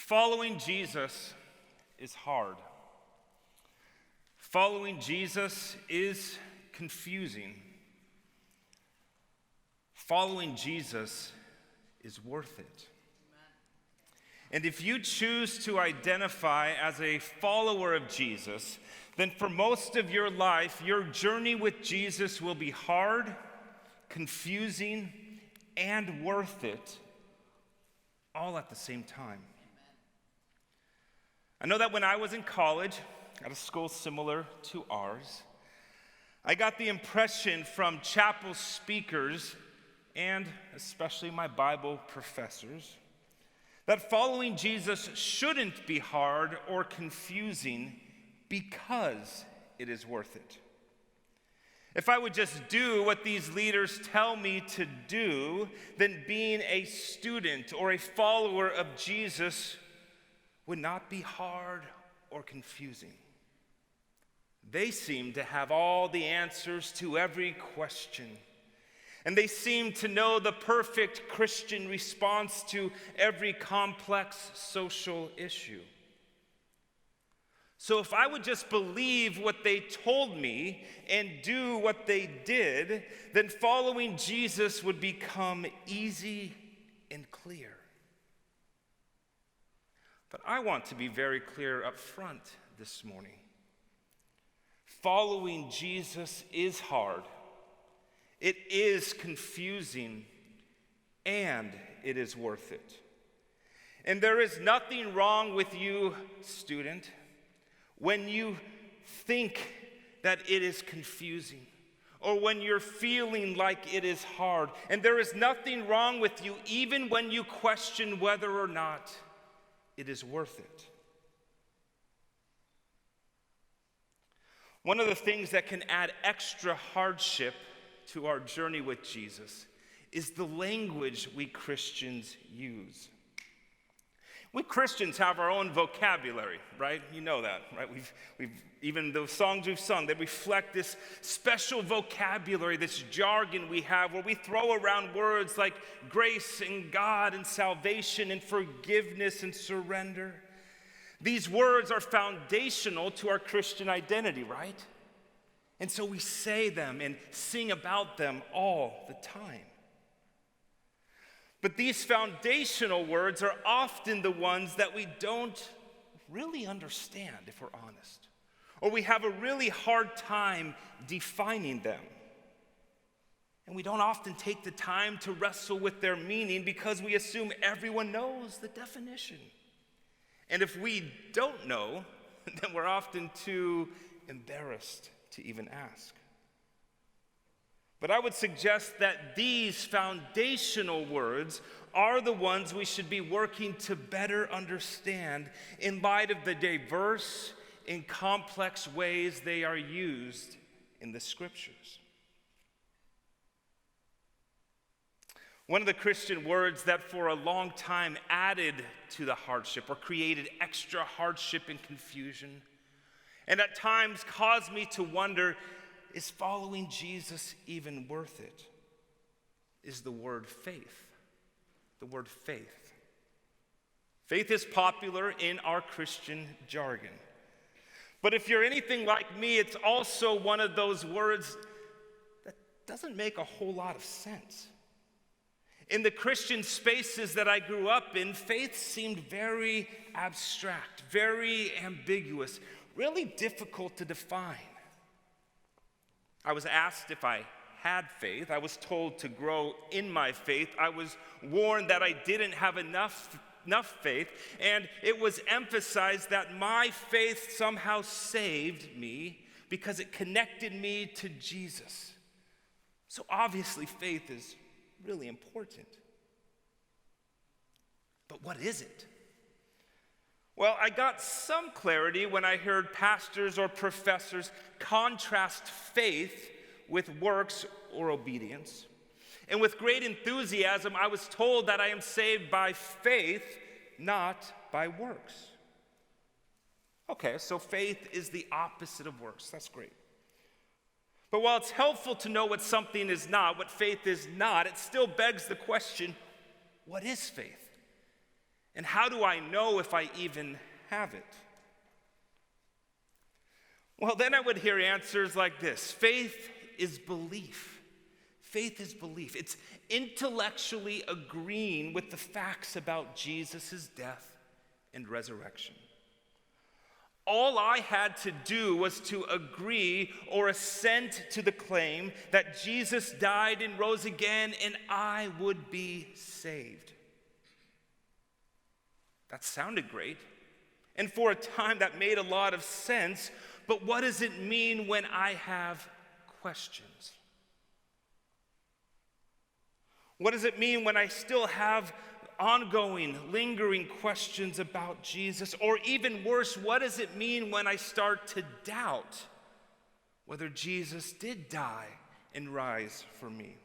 Following Jesus is hard. Following Jesus is confusing. Following Jesus is worth it. And if you choose to identify as a follower of Jesus, then for most of your life, your journey with Jesus will be hard, confusing, and worth it, all at the same time. I know that when I was in college, at a school similar to ours, I got the impression from chapel speakers, and especially my Bible professors, that following Jesus shouldn't be hard or confusing because it is worth it. If I would just do what these leaders tell me to do, then being a student or a follower of Jesus would not be hard or confusing. They seem to have all the answers to every question. And they seem to know the perfect Christian response to every complex social issue. So if I would just believe what they told me and do what they did, then following Jesus would become easy and clear. But I want to be very clear up front this morning. Following Jesus is hard. It is confusing, and it is worth it. And there is nothing wrong with you, student, when you think that it is confusing, or when you're feeling like it is hard. And there is nothing wrong with you even when you question whether or not it is worth it. One of the things that can add extra hardship to our journey with Jesus is the language we Christians use. We Christians have our own vocabulary, right? You know that, right? We've even the songs we've sung, they reflect this special vocabulary, this jargon we have where we throw around words like grace and God and salvation and forgiveness and surrender. These words are foundational to our Christian identity, right? And so we say them and sing about them all the time. But these foundational words are often the ones that we don't really understand, if we're honest. Or we have a really hard time defining them. And we don't often take the time to wrestle with their meaning because we assume everyone knows the definition. And if we don't know, then we're often too embarrassed to even ask. But I would suggest that these foundational words are the ones we should be working to better understand in light of the diverse and complex ways they are used in the scriptures. One of the Christian words that for a long time added to the hardship or created extra hardship and confusion, and at times caused me to wonder, is following Jesus even worth it? Is the word faith. The word faith. Faith is popular in our Christian jargon. But if you're anything like me, it's also one of those words that doesn't make a whole lot of sense. In the Christian spaces that I grew up in, faith seemed very abstract, very ambiguous, really difficult to define. I was asked if I had faith. I was told to grow in my faith. I was warned that I didn't have enough faith, and it was emphasized that my faith somehow saved me because it connected me to Jesus. So obviously faith is really important. But what is it? Well, I got some clarity when I heard pastors or professors contrast faith with works or obedience. And with great enthusiasm, I was told that I am saved by faith, not by works. Okay, so faith is the opposite of works. That's great. But while it's helpful to know what something is not, what faith is not, it still begs the question, what is faith? And how do I know if I even have it? Well, then I would hear answers like this. Faith is belief. Faith is belief. It's intellectually agreeing with the facts about Jesus' death and resurrection. All I had to do was to agree or assent to the claim that Jesus died and rose again, and I would be saved. That sounded great. And for a time, that made a lot of sense. But what does it mean when I have questions? What does it mean when I still have ongoing, lingering questions about Jesus? Or even worse, what does it mean when I start to doubt whether Jesus did die and rise for me?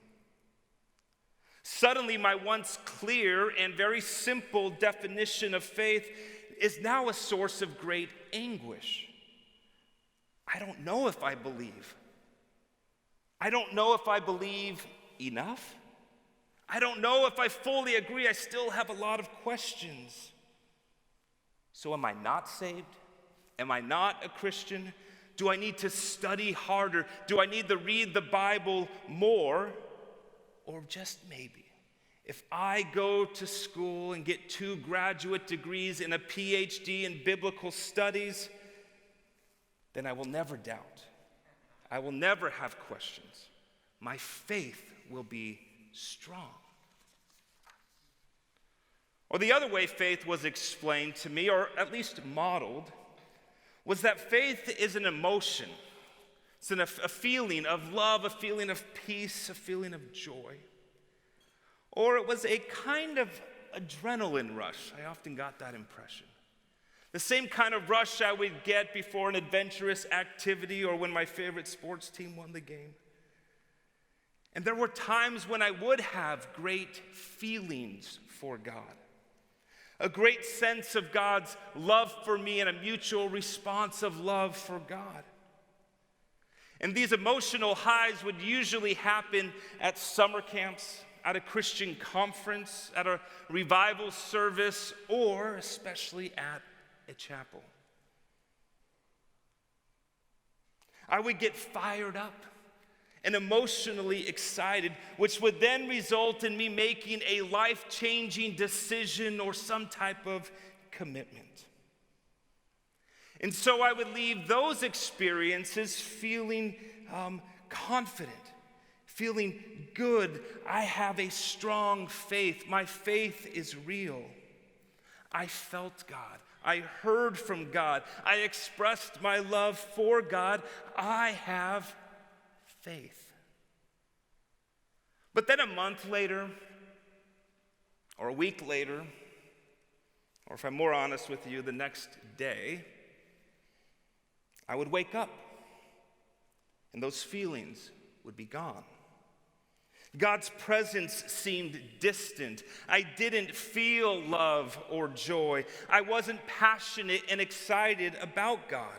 Suddenly, my once clear and very simple definition of faith is now a source of great anguish. I don't know if I believe. I don't know if I believe enough. I don't know if I fully agree. I still have a lot of questions. So am I not saved? Am I not a Christian? Do I need to study harder? Do I need to read the Bible more? Or just maybe, if I go to school and get 2 graduate degrees and a PhD in biblical studies, then I will never doubt. I will never have questions. My faith will be strong. Or the other way faith was explained to me, or at least modeled, was that faith is an emotion. It's a feeling of love, a feeling of peace, a feeling of joy. Or it was a kind of adrenaline rush. I often got that impression. The same kind of rush I would get before an adventurous activity or when my favorite sports team won the game. And there were times when I would have great feelings for God, a great sense of God's love for me and a mutual response of love for God. And these emotional highs would usually happen at summer camps, at a Christian conference, at a revival service, or especially at a chapel. I would get fired up and emotionally excited, which would then result in me making a life-changing decision or some type of commitment. And so I would leave those experiences feeling confident, feeling good. I have a strong faith. My faith is real. I felt God. I heard from God. I expressed my love for God. I have faith. But then a month later, or a week later, or if I'm more honest with you, the next day, I would wake up and those feelings would be gone. God's presence seemed distant. I didn't feel love or joy. I wasn't passionate and excited about God.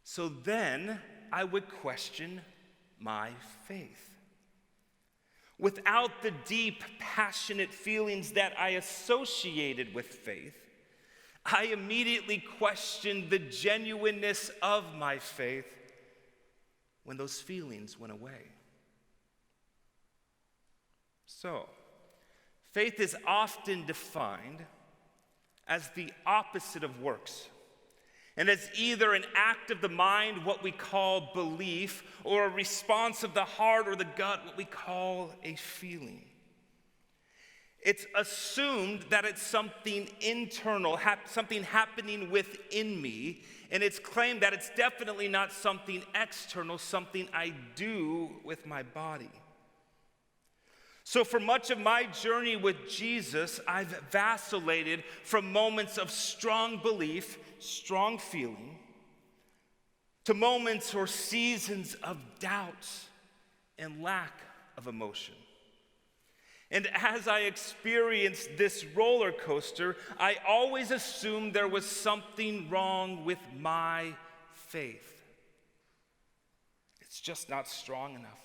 So then I would question my faith. Without the deep, passionate feelings that I associated with faith, I immediately questioned the genuineness of my faith when those feelings went away. So, faith is often defined as the opposite of works, and as either an act of the mind, what we call belief, or a response of the heart or the gut, what we call a feeling. It's assumed that it's something internal, something happening within me, and it's claimed that it's definitely not something external, something I do with my body. So for much of my journey with Jesus, I've vacillated from moments of strong belief, strong feeling, to moments or seasons of doubt and lack of emotion. And as I experienced this roller coaster, I always assumed there was something wrong with my faith. It's just not strong enough.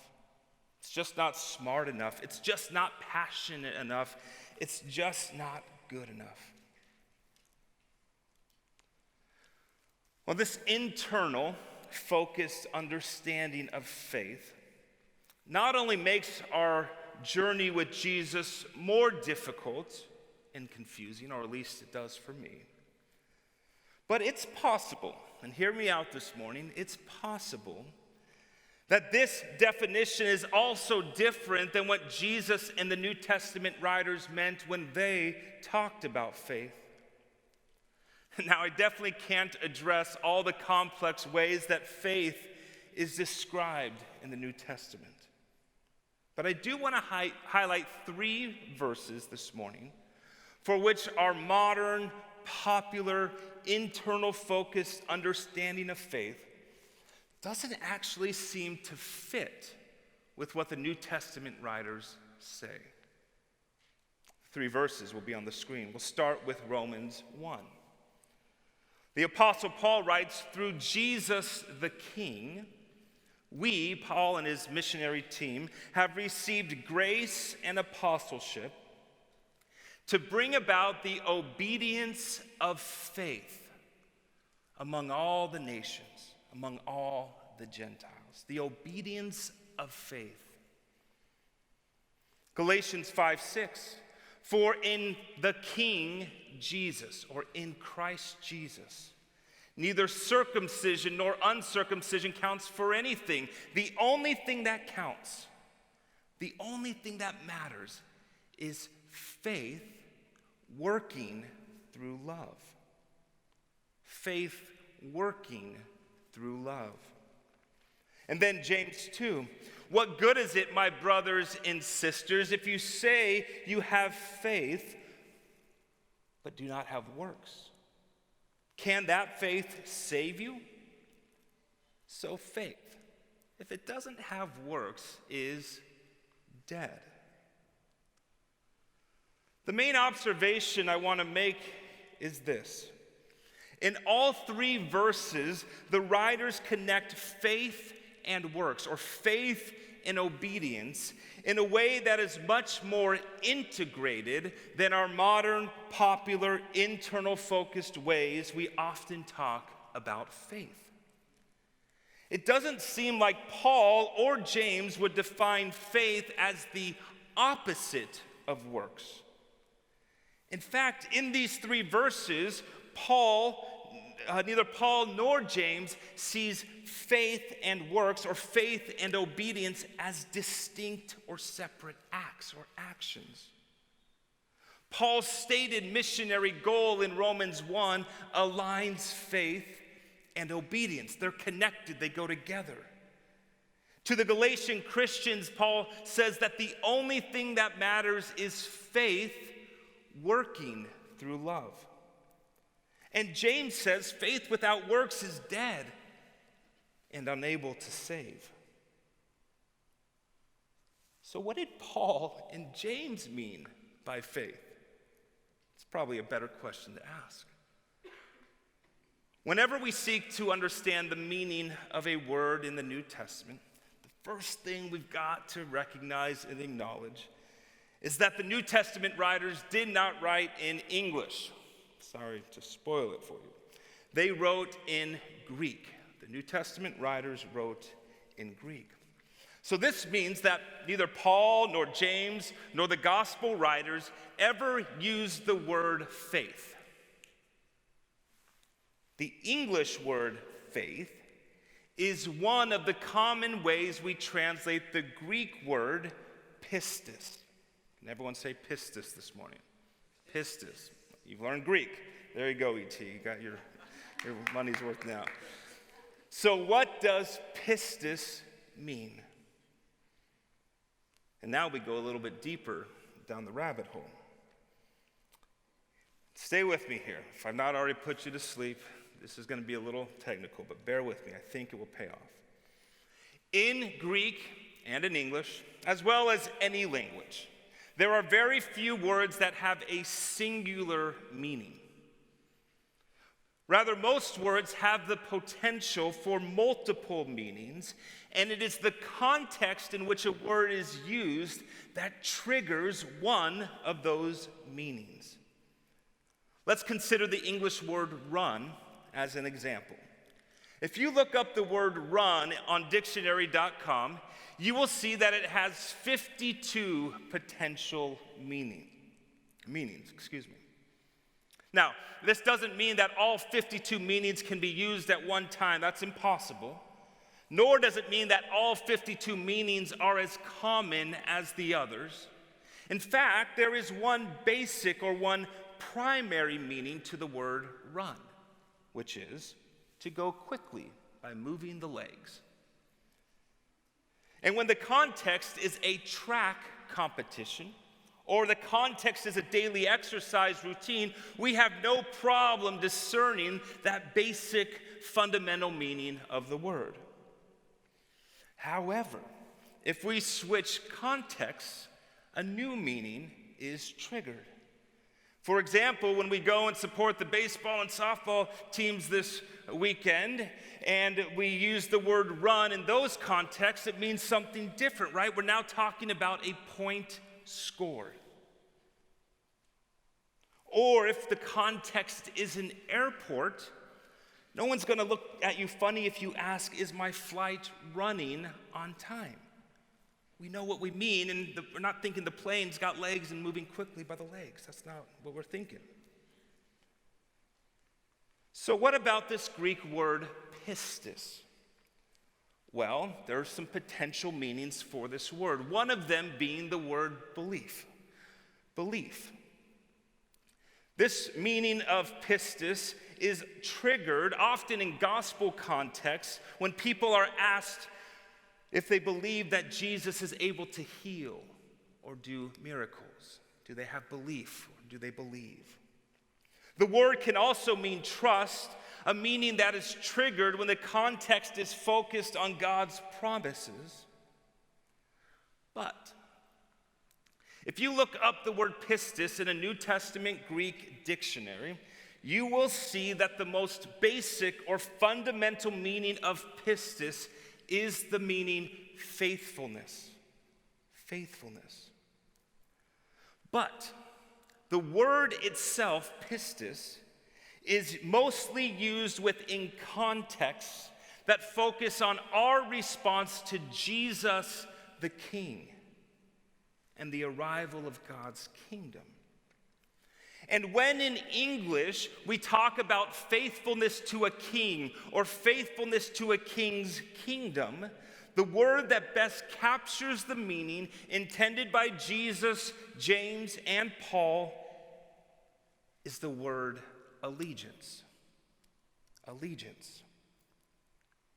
It's just not smart enough. It's just not passionate enough. It's just not good enough. Well, this internal, focused understanding of faith not only makes our journey with Jesus more difficult and confusing, or at least it does for me, but it's possible, and hear me out this morning, it's possible that this definition is also different than what Jesus and the New Testament writers meant when they talked about faith. Now, I definitely can't address all the complex ways that faith is described in the New Testament. But I do want to highlight 3 verses this morning for which our modern, popular, internal-focused understanding of faith doesn't actually seem to fit with what the New Testament writers say. 3 verses will be on the screen. We'll start with Romans 1. The Apostle Paul writes, "Through Jesus the King, we," Paul and his missionary team, "have received grace and apostleship to bring about the obedience of faith among all the nations, among all the Gentiles." The obedience of faith. Galatians 5:6, "For in the King Jesus," or in Christ Jesus, "neither circumcision nor uncircumcision counts for anything. The only thing that counts, the only thing that matters is faith working through love." Faith working through love. And then James 2, "What good is it, my brothers and sisters, if you say you have faith but do not have works? Can that faith save you? So faith, if it doesn't have works, is dead." The main observation I want to make is this. In all 3 verses, the writers connect faith and works, or faith and obedience, in a way that is much more integrated than our modern, popular, internal-focused ways we often talk about faith. It doesn't seem like Paul or James would define faith as the opposite of works. In fact, in these 3 verses, neither Paul nor James sees faith and works, or faith and obedience, as distinct or separate acts or actions. Paul's stated missionary goal in Romans 1 aligns faith and obedience. They're connected, they go together. To the Galatian Christians, Paul says that the only thing that matters is faith working through love. And James says faith without works is dead and unable to save. So what did Paul and James mean by faith? It's probably a better question to ask. Whenever we seek to understand the meaning of a word in the New Testament, the first thing we've got to recognize and acknowledge is that the New Testament writers did not write in English. Sorry to spoil it for you. They wrote in Greek. The New Testament writers wrote in Greek. So this means that neither Paul nor James nor the gospel writers ever used the word faith. The English word faith is one of the common ways we translate the Greek word pistis. Can everyone say pistis this morning? Pistis. You've learned Greek. There you go, E.T. You got your money's worth now. So what does pistis mean? And now we go a little bit deeper down the rabbit hole. Stay with me here. If I've not already put you to sleep, this is going to be a little technical, but bear with me. I think it will pay off. In Greek and in English, as well as any language, there are very few words that have a singular meaning. Rather, most words have the potential for multiple meanings, and it is the context in which a word is used that triggers one of those meanings. Let's consider the English word run as an example. If you look up the word run on dictionary.com, you will see that it has 52 potential meanings. Now, this doesn't mean that all 52 meanings can be used at one time. That's impossible. Nor does it mean that all 52 meanings are as common as the others. In fact, there is one basic or one primary meaning to the word run, which is to go quickly by moving the legs. And when the context is a track competition, or the context is a daily exercise routine, we have no problem discerning that basic fundamental meaning of the word. However, if we switch contexts, a new meaning is triggered. For example, when we go and support the baseball and softball teams this weekend, and we use the word run in those contexts, it means something different, right? We're now talking about a point scored. Or if the context is an airport, no one's going to look at you funny if you ask, is my flight running on time? We know what we mean, and we're not thinking the plane's got legs and moving quickly by the legs. That's not what we're thinking. So what about this Greek word pistis? Well, there are some potential meanings for this word, one of them being the word belief. Belief. This meaning of pistis is triggered often in gospel contexts when people are asked if they believe that Jesus is able to heal or do miracles. Do they have belief or do they believe? The word can also mean trust, a meaning that is triggered when the context is focused on God's promises. But if you look up the word pistis in a New Testament Greek dictionary, you will see that the most basic or fundamental meaning of pistis is the meaning faithfulness. Faithfulness. But the word itself, pistis, is mostly used within contexts that focus on our response to Jesus the King and the arrival of God's kingdom. And when in English we talk about faithfulness to a king or faithfulness to a king's kingdom, the word that best captures the meaning intended by Jesus, James, and Paul is the word allegiance. Allegiance.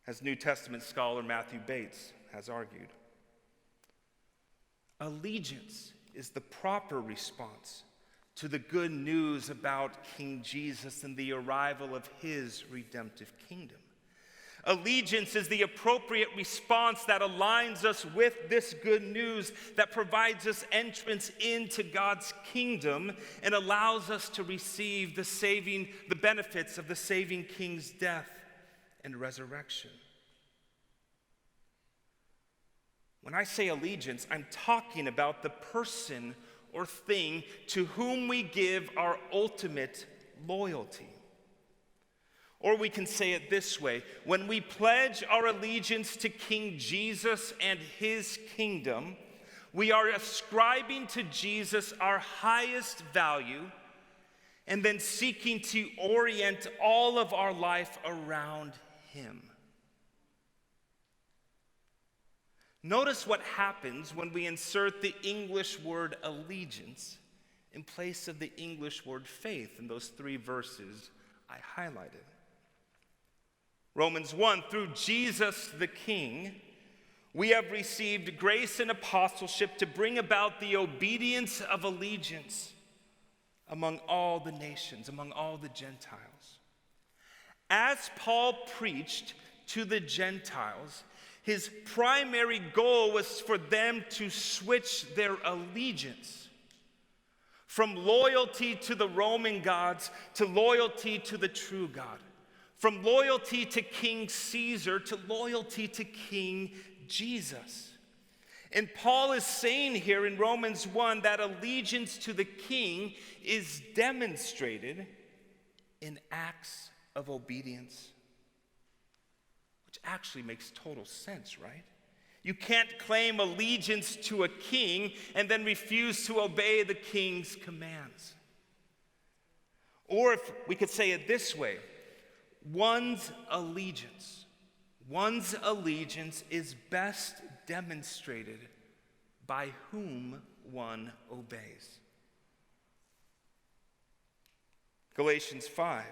As New Testament scholar Matthew Bates has argued. Allegiance is the proper response to the good news about King Jesus and the arrival of his redemptive kingdom. Allegiance is the appropriate response that aligns us with this good news, that provides us entrance into God's kingdom and allows us to receive the benefits of the saving King's death and resurrection. When I say allegiance, I'm talking about the person or thing to whom we give our ultimate loyalty. Or we can say it this way: when we pledge our allegiance to King Jesus and his kingdom, we are ascribing to Jesus our highest value and then seeking to orient all of our life around him. Notice what happens when we insert the English word allegiance in place of the English word faith in those 3 verses I highlighted. Romans 1, through Jesus the King, we have received grace and apostleship to bring about the obedience of allegiance among all the nations, among all the Gentiles. As Paul preached to the Gentiles, his primary goal was for them to switch their allegiance from loyalty to the Roman gods to loyalty to the true God. From loyalty to King Caesar to loyalty to King Jesus. And Paul is saying here in Romans 1 that allegiance to the king is demonstrated in acts of obedience. Which actually makes total sense, right? You can't claim allegiance to a king and then refuse to obey the king's commands. Or if we could say it this way, one's allegiance is best demonstrated by whom one obeys. Galatians 5,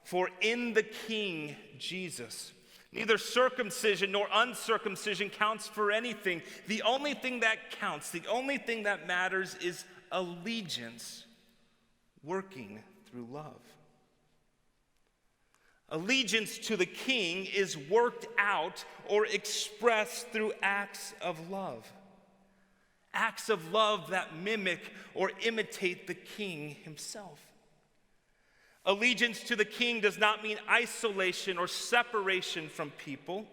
for in the King Jesus, neither circumcision nor uncircumcision counts for anything. The only thing that counts, the only thing that matters is allegiance working through love. Allegiance to the King is worked out or expressed through acts of love. Acts of love that mimic or imitate the King himself. Allegiance to the King does not mean isolation or separation from people.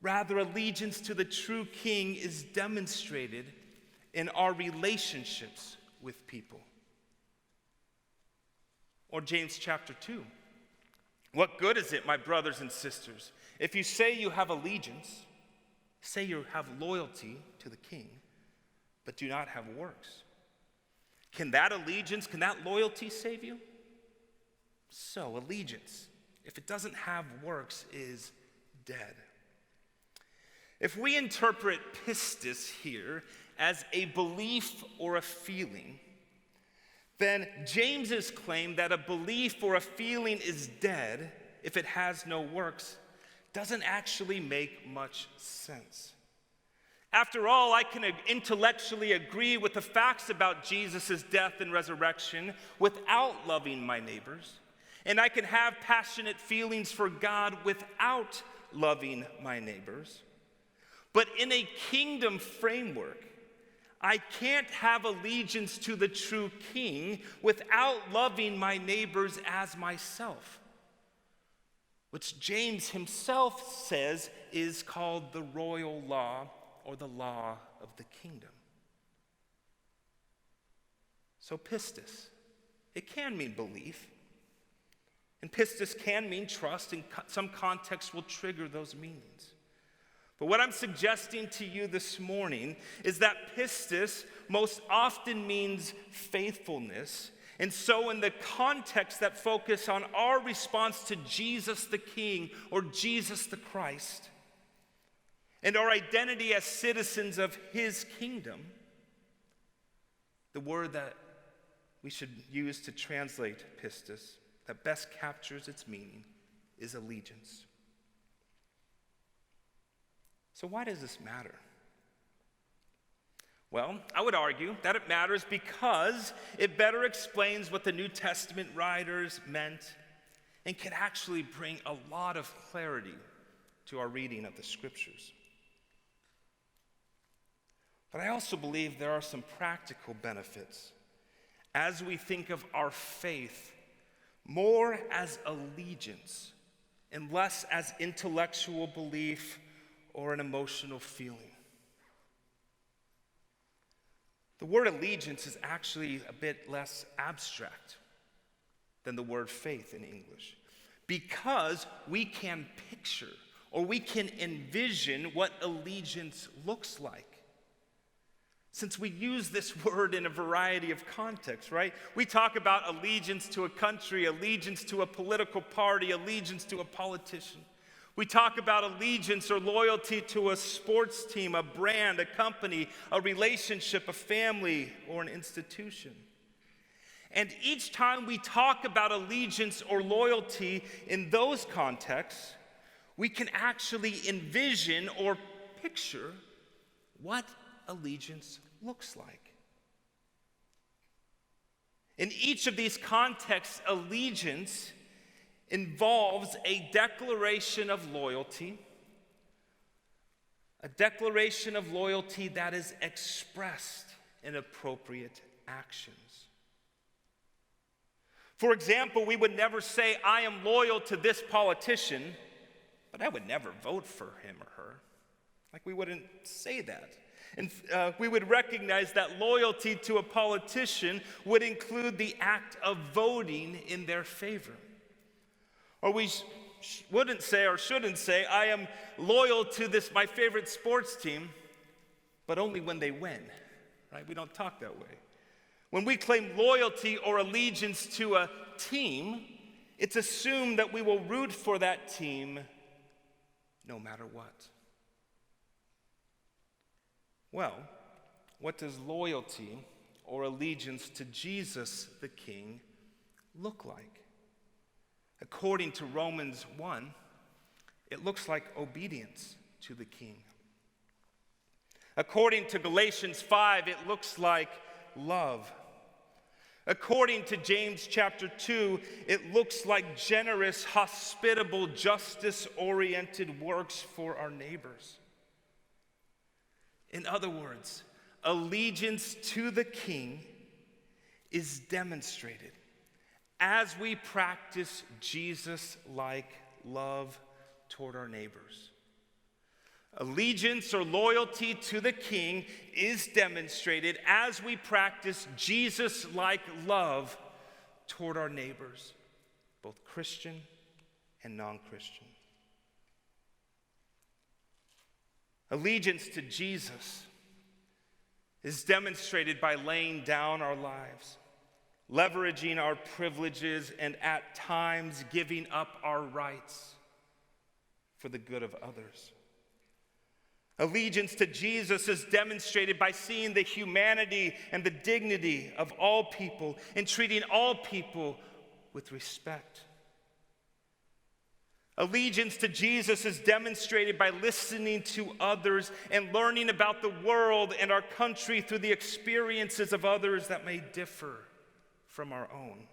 Rather, allegiance to the true King is demonstrated in our relationships with people. Or James chapter 2. What good is it, my brothers and sisters, if you say you have allegiance, say you have loyalty to the King, but do not have works? Can that allegiance, can that loyalty save you? So, allegiance, if it doesn't have works, is dead. If we interpret pistis here as a belief or a feeling, then James's claim that a belief or a feeling is dead if it has no works doesn't actually make much sense. After all, I can intellectually agree with the facts about Jesus' death and resurrection without loving my neighbors. And I can have passionate feelings for God without loving my neighbors. But in a kingdom framework, I can't have allegiance to the true King without loving my neighbors as myself, which James himself says is called the royal law or the law of the kingdom. So pistis, it can mean belief. And pistis can mean trust, and some context will trigger those meanings. But what I'm suggesting to you this morning is that pistis most often means faithfulness. And so in the context that focus on our response to Jesus the King or Jesus the Christ, and our identity as citizens of his kingdom, the word that we should use to translate pistis that best captures its meaning is allegiance. So why does this matter? Well, I would argue that it matters because it better explains what the New Testament writers meant and can actually bring a lot of clarity to our reading of the scriptures. But I also believe there are some practical benefits as we think of our faith more as allegiance and less as intellectual belief or an emotional feeling. The word allegiance is actually a bit less abstract than the word faith in English, because we can picture or we can envision what allegiance looks like. Since we use this word in a variety of contexts, right? We talk about allegiance to a country, allegiance to a political party, allegiance to a politician. We talk about allegiance or loyalty to a sports team, a brand, a company, a relationship, a family, or an institution. And each time we talk about allegiance or loyalty in those contexts, we can actually envision or picture what allegiance looks like. In each of these contexts, allegiance involves a declaration of loyalty that is expressed in appropriate actions. For example, we would never say, I am loyal to this politician, but I would never vote for him or her. Like, we wouldn't say that. And we would recognize that loyalty to a politician would include the act of voting in their favor. Or we wouldn't say or shouldn't say, I am loyal to my favorite sports team, but only when they win, right? We don't talk that way. When we claim loyalty or allegiance to a team, it's assumed that we will root for that team no matter what. Well, what does loyalty or allegiance to Jesus the King look like? According to Romans 1, it looks like obedience to the King. According to Galatians 5, it looks like love. According to James chapter 2, it looks like generous, hospitable, justice-oriented works for our neighbors. In other words, allegiance to the King is demonstrated as we practice Jesus-like love toward our neighbors. Allegiance or loyalty to the King is demonstrated as we practice Jesus-like love toward our neighbors, both Christian and non-Christian. Allegiance to Jesus is demonstrated by laying down our lives, leveraging our privileges, and at times giving up our rights for the good of others. Allegiance to Jesus is demonstrated by seeing the humanity and the dignity of all people and treating all people with respect. Allegiance to Jesus is demonstrated by listening to others and learning about the world and our country through the experiences of others that may differ from our own.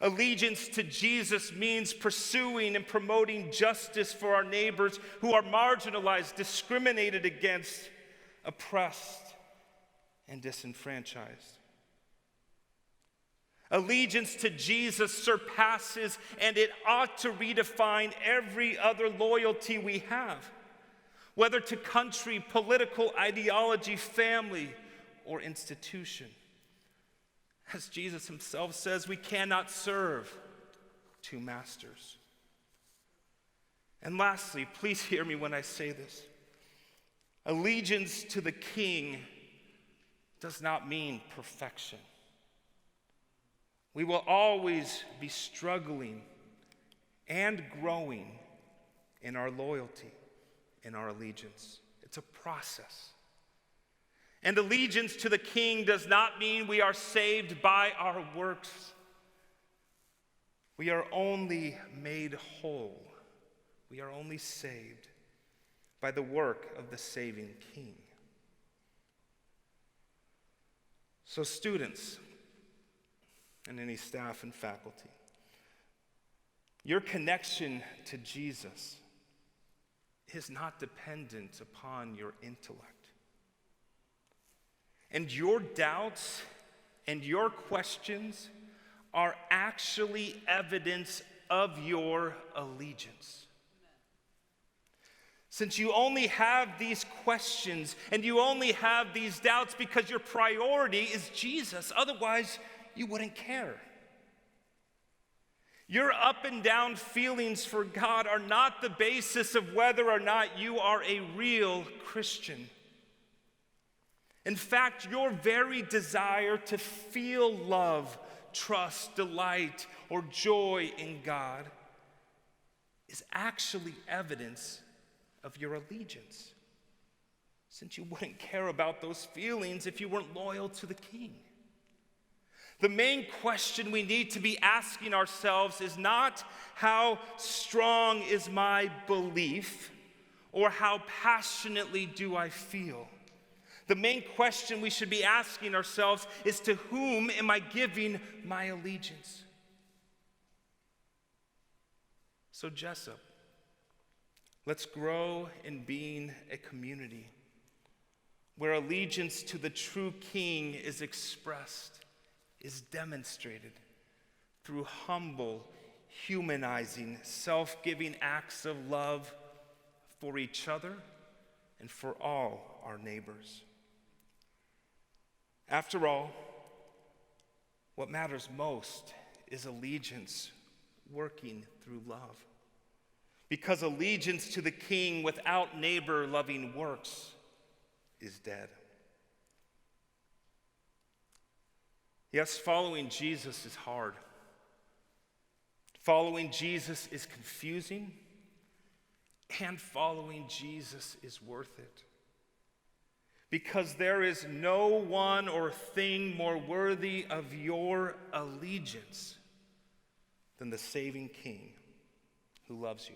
Allegiance to Jesus means pursuing and promoting justice for our neighbors who are marginalized, discriminated against, oppressed, and disenfranchised. Allegiance to Jesus surpasses and it ought to redefine every other loyalty we have, whether to country, political ideology, family, or institution. As Jesus himself says, we cannot serve two masters. And lastly, please hear me when I say this. Allegiance to the King does not mean perfection. We will always be struggling and growing in our loyalty, in our allegiance. It's a process. And allegiance to the King does not mean we are saved by our works. We are only made whole. We are only saved by the work of the saving King. So students, and any staff and faculty, your connection to Jesus is not dependent upon your intellect. And your doubts and your questions are actually evidence of your allegiance. Since you only have these questions and you only have these doubts because your priority is Jesus, otherwise you wouldn't care. Your up and down feelings for God are not the basis of whether or not you are a real Christian. In fact, your very desire to feel love, trust, delight, or joy in God is actually evidence of your allegiance, since you wouldn't care about those feelings if you weren't loyal to the King. The main question we need to be asking ourselves is not how strong is my belief or how passionately do I feel. The main question we should be asking ourselves is, to whom am I giving my allegiance? So Jessup, let's grow in being a community where allegiance to the true King is expressed, is demonstrated through humble, humanizing, self-giving acts of love for each other and for all our neighbors. After all, what matters most is allegiance working through love. Because allegiance to the King without neighbor-loving works is dead. Yes, following Jesus is hard. Following Jesus is confusing, and following Jesus is worth it. Because there is no one or thing more worthy of your allegiance than the saving King who loves you.